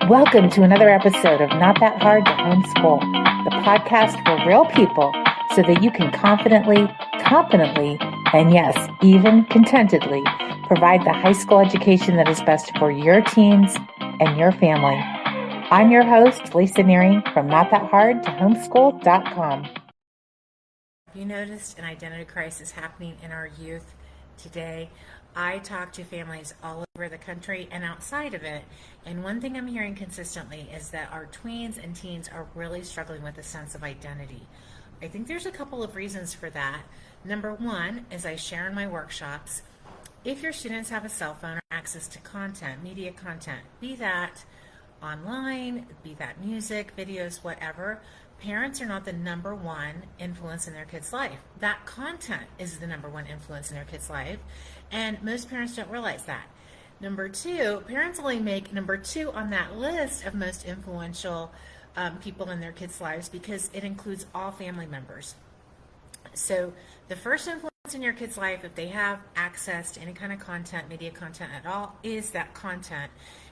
Welcome to another episode of Not That Hard to Homeschool, the podcast for real people so that you can confidently, competently, and yes, even contentedly provide the high school education that is best for your teens and your family. I'm your host, Lisa Nehring from notthathardtohomeschool.com. Have you noticed an identity crisis happening in our youth today? I talk to families all over the country and outside of it, and one thing I'm hearing consistently is that our tweens and teens are really struggling with a sense of identity. I think there's a couple of reasons for that. Number one, as I share in my workshops, if your students have a cell phone or access to content, media content, be that online, be that music, videos, whatever, parents are not the number one influence in their kid's life. That content is the number one influence in their kid's life, and most parents don't realize that. Number two, parents only make number two on that list of most influential people in their kids' lives because it includes all family members. So the first influence in your kid's life, if they have access to any kind of content, media content at all, is that content.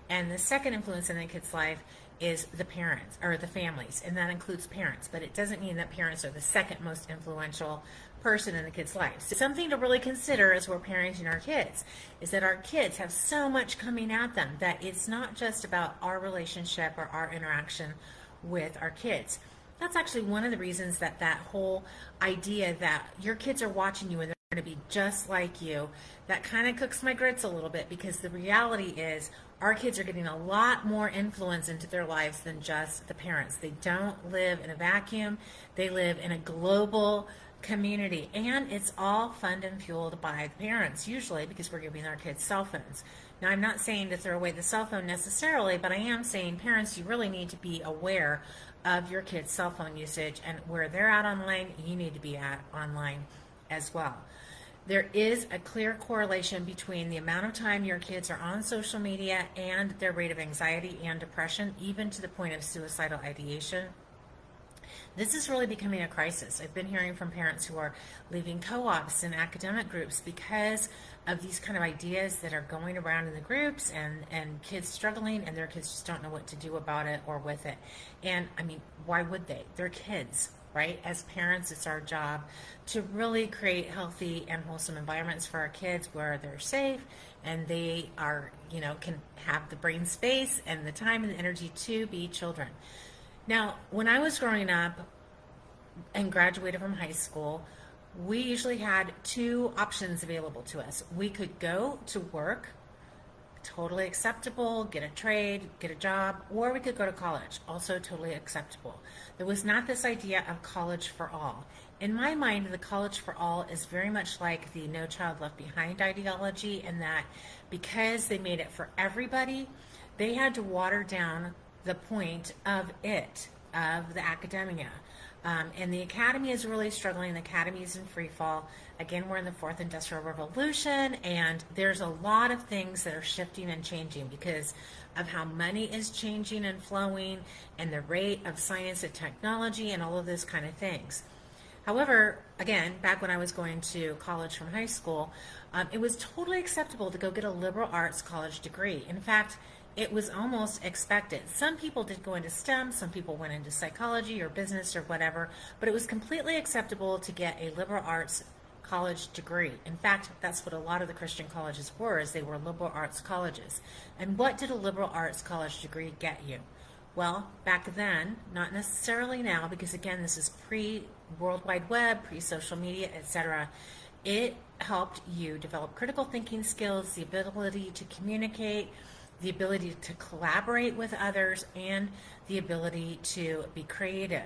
And the second influence in the kid's life is the parents or the families, and that includes parents, but it doesn't mean that parents are the second most influential person in the kid's life. So something to really consider as we're parenting our kids is that our kids have so much coming at them that it's not just about our relationship or our interaction with our kids. That's actually one of the reasons that whole idea that your kids are watching you and they're going to be just like you, that kind of cooks my grits a little bit, because the reality is our kids are getting a lot more influence into their lives than just the parents. They don't live in a vacuum. They live in a global community, and it's all funded and fueled by the parents, usually because we're giving our kids cell phones. Now, I'm not saying to throw away the cell phone necessarily, but I am saying, parents, you really need to be aware of your kids' cell phone usage, and where they're at online, you need to be at online as well. There is a clear correlation between the amount of time your kids are on social media and their rate of anxiety and depression, even to the point of suicidal ideation. This is really becoming a crisis. I've been hearing from parents who are leaving co-ops and academic groups because of these kind of ideas that are going around in the groups, and kids struggling, and their kids just don't know what to do about it or with it. And I mean, why would they? They're kids, right? As parents, it's our job to really create healthy and wholesome environments for our kids where they're safe and they are, can have the brain space and the time and the energy to be children. Now, when I was growing up and graduated from high school, we usually had two options available to us. We could go to work, totally acceptable, get a trade, get a job, or we could go to college, also totally acceptable. There was not this idea of college for all. In my mind, the college for all is very much like the No Child Left Behind ideology, in that because they made it for everybody, they had to water down the point of the academia. And the academy is really struggling. The academy is in free fall. Again, we're in the fourth industrial revolution, and there's a lot of things that are shifting and changing because of how money is changing and flowing, and the rate of science and technology and all of those kind of things. However, again, back when I was going to college from high school, it was totally acceptable to go get a liberal arts college degree. In fact, it was almost expected. Some people did go into STEM, some people went into psychology or business or whatever, but it was completely acceptable to get a liberal arts college degree. In fact, that's what a lot of the Christian colleges were, is they were liberal arts colleges. And what did a liberal arts college degree get you? Well, back then, not necessarily now, because again, this is pre-World Wide Web, pre-social media, etc. It helped you develop critical thinking skills, the ability to communicate, the ability to collaborate with others, and the ability to be creative.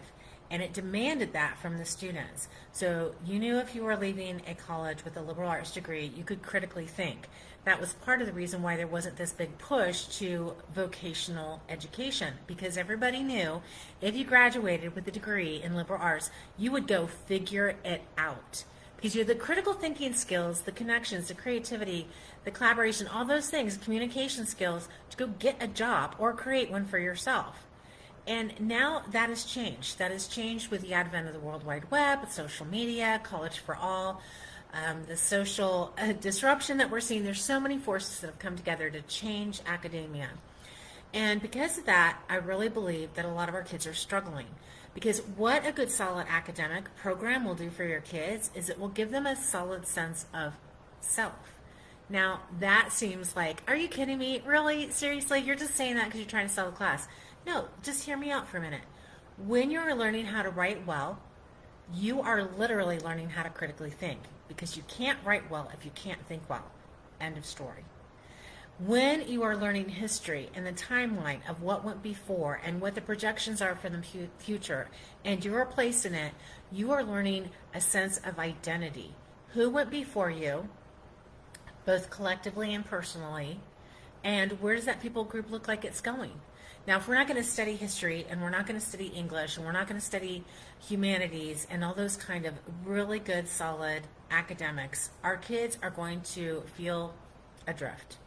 And it demanded that from the students. So you knew if you were leaving a college with a liberal arts degree, you could critically think. That was part of the reason why there wasn't this big push to vocational education, because everybody knew if you graduated with a degree in liberal arts, you would go figure it out. Because you have the critical thinking skills, the connections, the creativity, the collaboration, all those things, communication skills, to go get a job or create one for yourself. And now that has changed. That has changed with the advent of the World Wide Web, social media, college for all, the social disruption that we're seeing. There's so many forces that have come together to change academia. And because of that, I really believe that a lot of our kids are struggling. Because what a good solid academic program will do for your kids is it will give them a solid sense of self. Now, that seems like, are you kidding me? Really? Seriously? You're just saying that because you're trying to sell a class. No, just hear me out for a minute. When you're learning how to write well, you are literally learning how to critically think, because you can't write well if you can't think well. End of story. When you are learning history and the timeline of what went before and what the projections are for the future, and your place in it, you are learning a sense of identity. Who went before you, both collectively and personally, and where does that people group look like it's going? Now, if we're not going to study history, and we're not going to study English, and we're not going to study humanities and all those kind of really good, solid academics, our kids are going to feel adrift,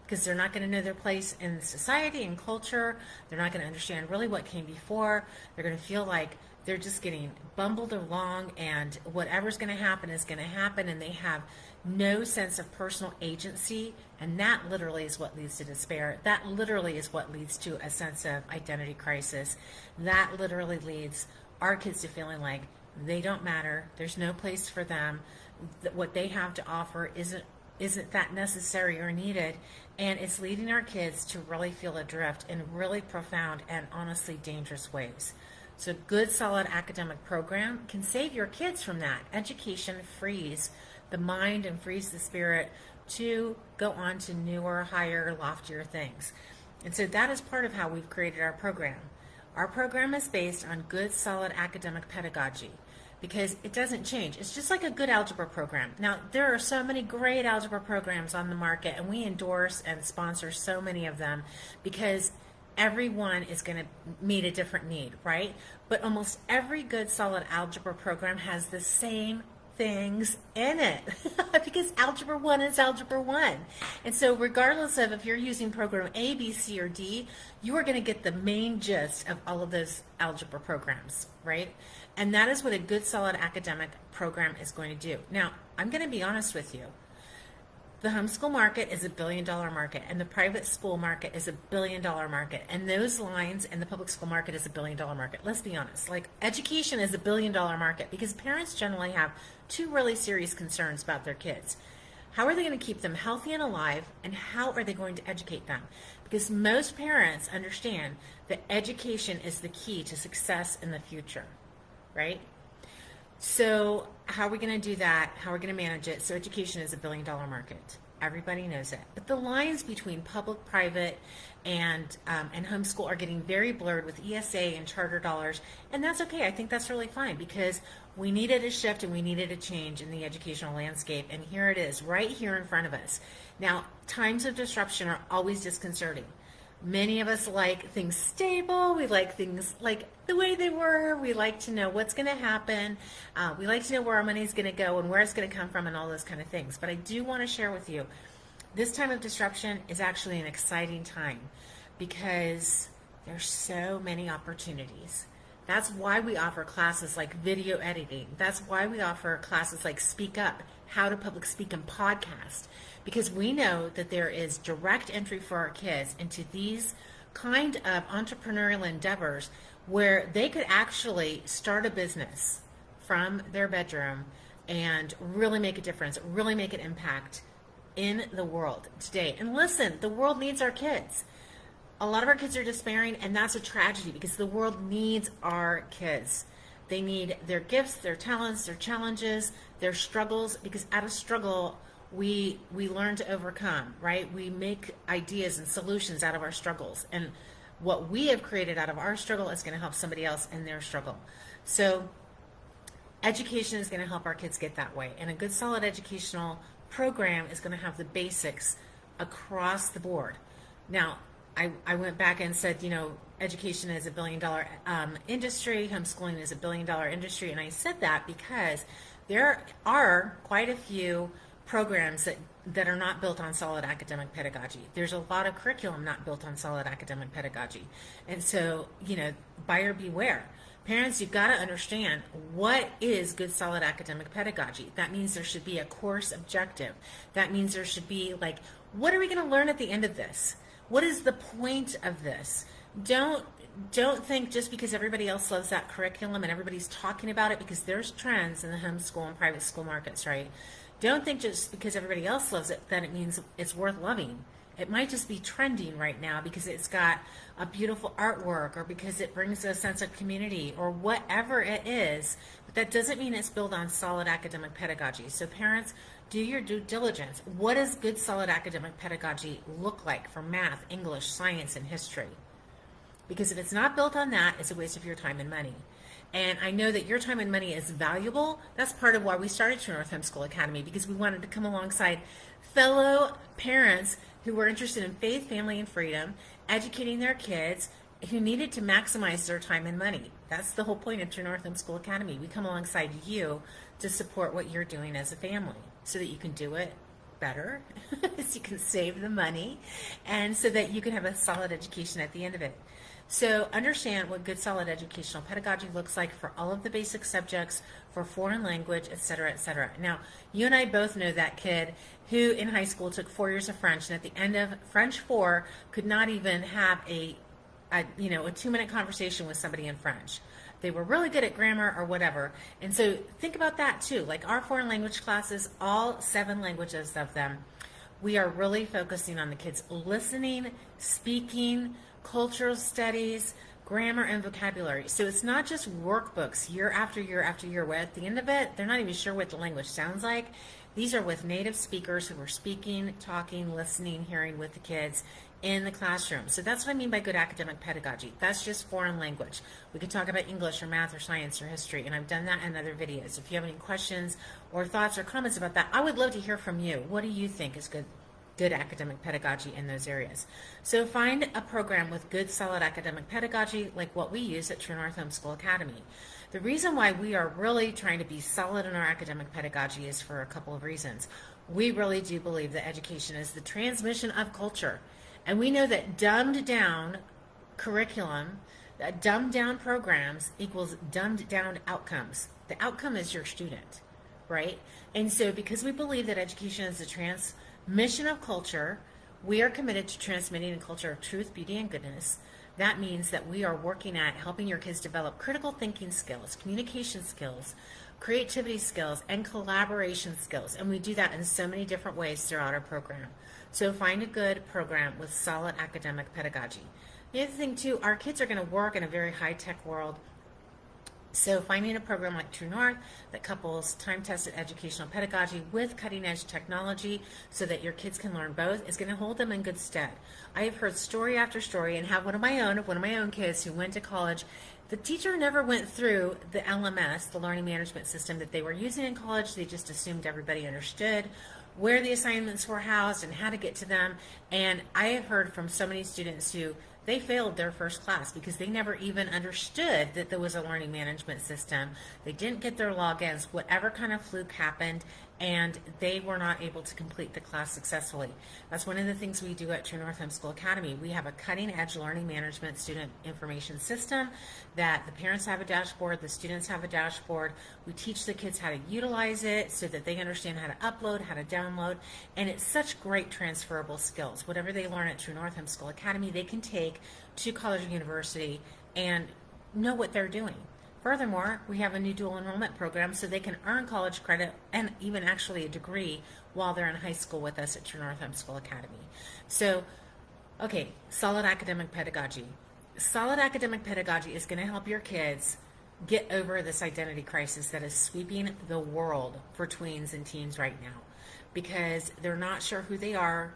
because they're not going to know their place in society and culture. They're not going to understand really what came before. They're going to feel like they're just getting bumbled along, and whatever's going to happen is going to happen, and they have no sense of personal agency, and that literally is what leads to despair. That literally is what leads to a sense of identity crisis. That literally leads our kids to feeling like they don't matter. There's no place for them. What they have to offer isn't that necessary or needed, and it's leading our kids to really feel adrift in really profound and honestly dangerous ways. So a good, solid academic program can save your kids from that. Education frees the mind and frees the spirit to go on to newer, higher, loftier things. And so that is part of how we've created our program. Our program is based on good, solid academic pedagogy, because it doesn't change. It's just like a good algebra program. Now, there are so many great algebra programs on the market, and we endorse and sponsor so many of them because everyone is going to meet a different need, right? But almost every good, solid algebra program has the same things in it because Algebra 1 is Algebra 1. And so regardless of if you're using program A, B, C, or D, you are going to get the main gist of all of those algebra programs, right? And that is what a good, solid academic program is going to do. Now, I'm going to be honest with you. The homeschool market is $1 billion market, and the private school market is $1 billion market, and those lines in the public school market is $1 billion market. Let's be honest. Like, education is $1 billion market because parents generally have two really serious concerns about their kids. How are they going to keep them healthy and alive, and how are they going to educate them? Because most parents understand that education is the key to success in the future, right? So how are we going to do that? How are we going to manage it? So education is $1 billion market. Everybody knows it. But the lines between public, private, and homeschool are getting very blurred with ESA and charter dollars, and that's okay. I think that's really fine because we needed a shift and we needed a change in the educational landscape, and here it is, right here in front of us. Now, times of disruption are always disconcerting. Many of us like things stable. We like things like the way they were. We like to know what's going to happen. We like to know where our money is going to go and where it's going to come from and all those kind of things. But I do want to share with you, this time of disruption is actually an exciting time because there's so many opportunities. That's why we offer classes like video editing. That's why we offer classes like Speak Up, how to public speak and podcast. Because we know that there is direct entry for our kids into these kind of entrepreneurial endeavors where they could actually start a business from their bedroom and really make a difference, really make an impact in the world today. And listen, the world needs our kids. A lot of our kids are despairing, and that's a tragedy because the world needs our kids. They need their gifts, their talents, their challenges, their struggles, because out of struggle, we learn to overcome, right? We make ideas and solutions out of our struggles. And what we have created out of our struggle is going to help somebody else in their struggle. So education is going to help our kids get that way. And a good, solid educational program is going to have the basics across the board. Now, I went back and said, you know, education is $1 billion industry, homeschooling is $1 billion industry, and I said that because there are quite a few programs that are not built on solid academic pedagogy. There's a lot of curriculum not built on solid academic pedagogy. And so, you know, buyer beware. Parents, you've got to understand what is good, solid academic pedagogy. That means there should be a course objective. That means there should be like, what are we going to learn at the end of this? What is the point of this? Don't don't think just because everybody else loves that curriculum and everybody's talking about it, because there's trends in the homeschool and private school markets, right? Don't think just because everybody else loves it that it means it's worth loving. It might just be trending right now because it's got a beautiful artwork or because it brings a sense of community or whatever it is, but that doesn't mean it's built on solid academic pedagogy. So parents, do your due diligence. What does good solid academic pedagogy look like for math, English, science, and history? Because if it's not built on that, it's a waste of your time and money. And I know that your time and money is valuable. That's part of why we started True North Homeschool Academy, because we wanted to come alongside fellow parents who were interested in faith, family, and freedom, educating their kids, who needed to maximize their time and money. That's the whole point of True North Homeschool Academy. We come alongside you to support what you're doing as a family so that you can do it better, so you can save the money, and so that you can have a solid education at the end of it. So understand what good solid educational pedagogy looks like for all of the basic subjects, for foreign language, etc., etc. Now, you and I both know that kid who in high school took 4 years of French, and at the end of French 4 could not even have a 2-minute conversation with somebody in French. They were really good at grammar or whatever. And so think about that too. Like our foreign language classes, all 7 languages of them, we are really focusing on the kids listening, speaking, cultural studies, grammar, and vocabulary. So it's not just workbooks year after year after year, where at the end of it, they're not even sure what the language sounds like. These are with native speakers who are speaking, talking, listening, hearing with the kids in the classroom. So that's what I mean by good academic pedagogy. That's just foreign language. We could talk about English or math or science or history, and I've done that in other videos. If you have any questions or thoughts or comments about that, I would love to hear from you. What do you think is good academic pedagogy in those areas? So find a program with good solid academic pedagogy like what we use at True North Homeschool Academy. The reason why we are really trying to be solid in our academic pedagogy is for a couple of reasons. We really do believe that education is the transmission of culture, and we know that dumbed down curriculum, dumbed down programs equals dumbed down outcomes. The outcome is your student, right? And so because we believe that education is the transmission of culture, we are committed to transmitting a culture of truth, beauty, and goodness. That means that we are working at helping your kids develop critical thinking skills, communication skills, creativity skills, and collaboration skills. And we do that in so many different ways throughout our program. So find a good program with solid academic pedagogy. The other thing too, our kids are going to work in a very high-tech world. So finding a program like True North that couples time-tested educational pedagogy with cutting-edge technology so that your kids can learn both is going to hold them in good stead. I have heard story after story, and have one of my own kids who went to college. The teacher never went through the LMS, the learning management system that they were using in college. They just assumed everybody understood where the assignments were housed and how to get to them. And I have heard from so many students who they failed their first class because they never even understood that there was a learning management system. They didn't get their logins, whatever kind of fluke happened, and they were not able to complete the class successfully. That's one of the things we do at True North Homeschool Academy. We have a cutting-edge learning management student information system that the parents have a dashboard, the students have a dashboard. We teach the kids how to utilize it so that they understand how to upload, how to download, and it's such great transferable skills. Whatever they learn at True North Homeschool Academy, they can take to college or university and know what they're doing. Furthermore, we have a new dual enrollment program so they can earn college credit and even actually a degree while they're in high school with us at True North Homeschool Academy. So, okay, solid academic pedagogy. Solid academic pedagogy is going to help your kids get over this identity crisis that is sweeping the world for tweens and teens right now, because they're not sure who they are,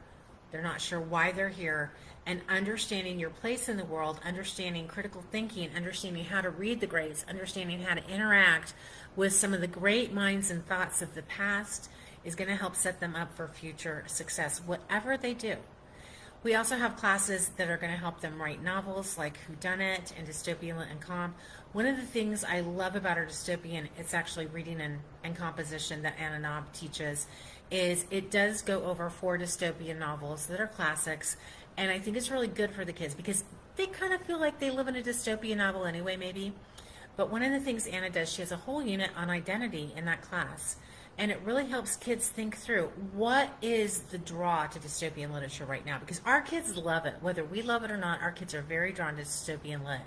they're not sure why they're here, and understanding your place in the world, understanding critical thinking, understanding how to read the greats, understanding how to interact with some of the great minds and thoughts of the past is going to help set them up for future success, whatever they do. We also have classes that are going to help them write novels like Whodunit and Dystopian and Comp. One of the things I love about our dystopian, it's actually reading and composition that Anna Knob teaches, is it does go over 4 dystopian novels that are classics, and I think it's really good for the kids because they kind of feel like they live in a dystopian novel anyway, maybe. But one of the things Anna does, she has a whole unit on identity in that class. And it really helps kids think through what is the draw to dystopian literature right now, because our kids love it. Whether we love it or not, our kids are very drawn to dystopian lit.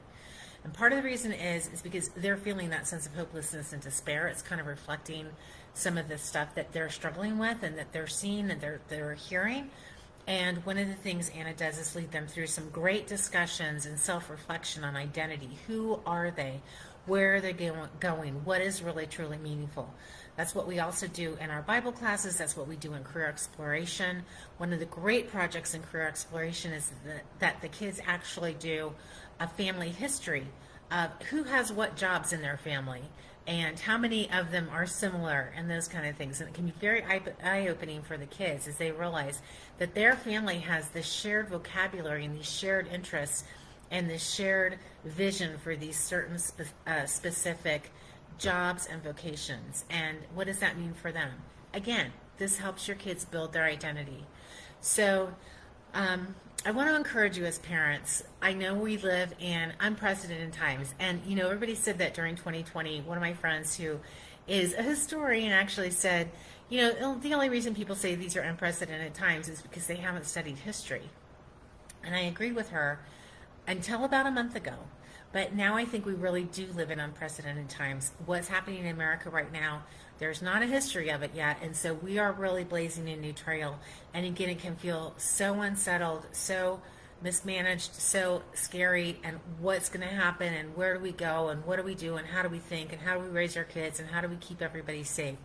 And part of the reason is because they're feeling that sense of hopelessness and despair. It's kind of reflecting some of the stuff that they're struggling with and that they're seeing and they're hearing. And one of the things Anna does is lead them through some great discussions and self-reflection on identity. Who are they? Where are they going? What is really truly meaningful? That's what we also do in our Bible classes. That's what we do in career exploration. One of the great projects in career exploration is that the kids actually do a family history of who has what jobs in their family and how many of them are similar and those kind of things. And it can be very eye-opening for the kids as they realize that their family has this shared vocabulary and these shared interests and this shared vision for these certain specific jobs and vocations. And what does that mean for them? Again, this helps your kids build their identity. So I want to encourage you as parents. I know we live in unprecedented times, and everybody said that during 2020. One of my friends who is a historian actually said, the only reason people say these are unprecedented times is because they haven't studied history. And I agree with her until about a month ago. But now I think we really do live in unprecedented times. What's happening in America right now, there's not a history of it yet, and so we are really blazing a new trail. And again, it can feel so unsettled, so mismanaged, so scary, and what's going to happen, and where do we go, and what do we do, and how do we think, and how do we raise our kids, and how do we keep everybody safe.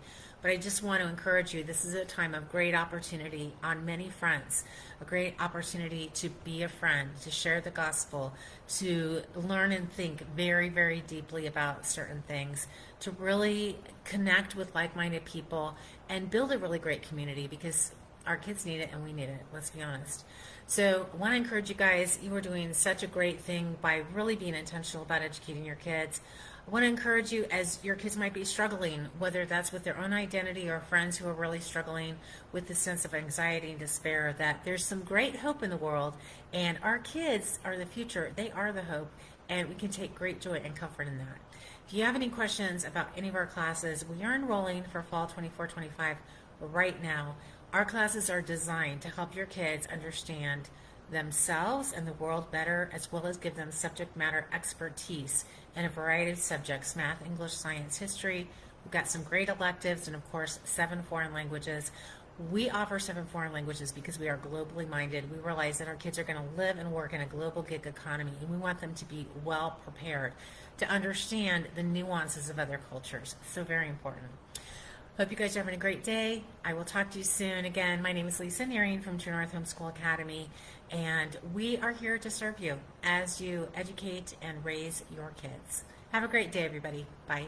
But I just want to encourage you, this is a time of great opportunity on many fronts, a great opportunity to be a friend, to share the gospel, to learn and think very, very deeply about certain things, to really connect with like-minded people and build a really great community, because our kids need it and we need it, let's be honest. So I want to encourage you guys, you are doing such a great thing by really being intentional about educating your kids. I want to encourage you, as your kids might be struggling, whether that's with their own identity or friends who are really struggling with the sense of anxiety and despair, that there's some great hope in the world, and our kids are the future. They are the hope, and we can take great joy and comfort in that. If you have any questions about any of our classes, we are enrolling for fall 24-25 right now. Our classes are designed to help your kids understand themselves and the world better, as well as give them subject matter expertise in a variety of subjects: math, English, science, history. We've got some great electives, and of course 7 foreign languages. We offer 7 foreign languages because we are globally minded. We realize that our kids are going to live and work in a global gig economy, and we want them to be well prepared to understand the nuances of other cultures. So very important. Hope you guys are having a great day. I will talk to you soon. Again, my name is Lisa Nehring from True North Homeschool Academy, and we are here to serve you as you educate and raise your kids. Have a great day, everybody. Bye.